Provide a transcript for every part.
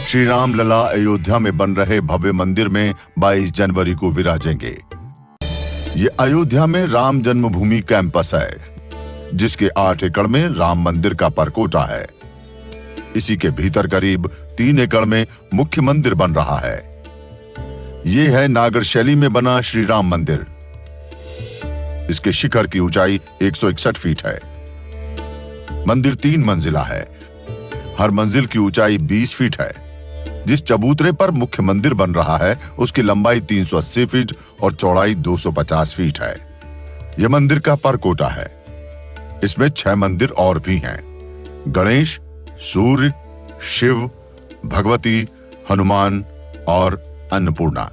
श्री राम लला अयोध्या में बन रहे भव्य मंदिर में 22 जनवरी को विराजेंगे। ये अयोध्या में राम जन्मभूमि कैंपस है, जिसके 8 एकड़ में राम मंदिर का परकोटा है। इसी के भीतर करीब 3 एकड़ में मुख्य मंदिर बन रहा है। ये है नागर शैली में बना श्री राम मंदिर। इसके शिखर की ऊंचाई 161 फीट है। मंदिर 3 मंजिला है। हर मंजिल की ऊंचाई 20 फीट है। जिस चबूतरे पर मुख्य मंदिर बन रहा है उसकी लंबाई 380 फीट और चौड़ाई 250 फीट है। यह मंदिर का परकोटा है। इसमें 6 मंदिर और भी हैं। गणेश, सूर्य, शिव, भगवती, हनुमान और अन्नपूर्णा।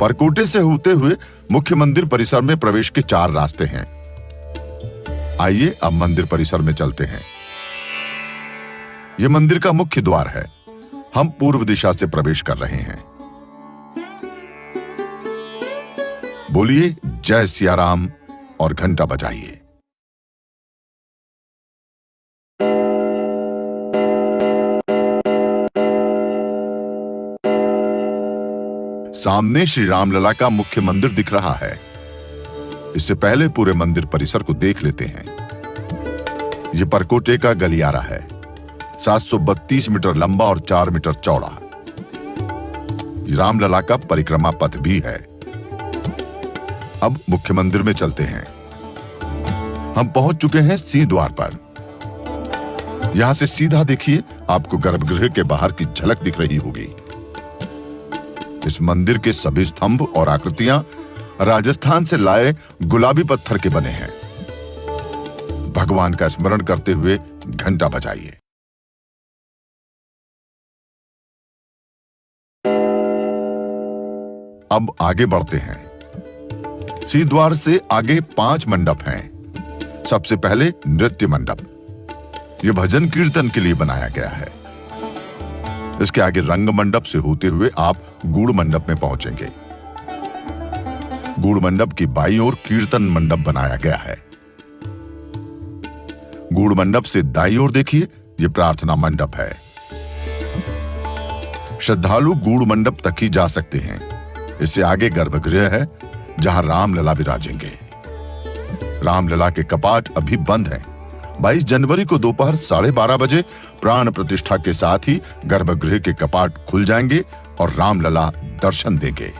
परकोटे से होते हुए मुख्य मंदिर परिसर में प्रवेश के 4 रास्ते हैं। आइए अब मंदिर परिसर में चलते हैं। यह मंदिर का मुख्य द्वार है। हम पूर्व दिशा से प्रवेश कर रहे हैं। बोलिए जय सिया राम और घंटा बजाइए। सामने श्री रामलला का मुख्य मंदिर दिख रहा है। इससे पहले पूरे मंदिर परिसर को देख लेते हैं। यह परकोटे का गलियारा है। 732 मीटर लंबा और 4 मीटर चौड़ा। रामलला का परिक्रमा पथ भी है। अब मुख्य मंदिर में चलते हैं। हम पहुंच चुके हैं सिंह द्वार पर। यहां से सीधा देखिए, आपको गर्भगृह के बाहर की झलक दिख रही होगी। इस मंदिर के सभी स्तंभ और आकृतियां राजस्थान से लाए गुलाबी पत्थर के बने हैं। भगवान का स्मरण करते हुए घंटा बजाइए। अब आगे बढ़ते हैं। सिंह द्वार से आगे 5 मंडप हैं। सबसे पहले नृत्य मंडप। यह भजन कीर्तन के लिए बनाया गया है। इसके आगे रंग मंडप से होते हुए आप गूढ़ मंडप में पहुंचेंगे। गूढ़ मंडप की बाईं ओर कीर्तन मंडप बनाया गया है। गूढ़ मंडप से दाईं ओर देखिए, यह प्रार्थना मंडप है। श्रद्धालु गूढ़ मंडप तक ही जा सकते हैं। इससे आगे गर्भगृह है, जहां रामलला विराजेंगे। रामलला के कपाट अभी बंद हैं। 22 जनवरी को दोपहर 12:30 बजे प्राण प्रतिष्ठा के साथ ही गर्भगृह के कपाट खुल जाएंगे और रामलला दर्शन देंगे।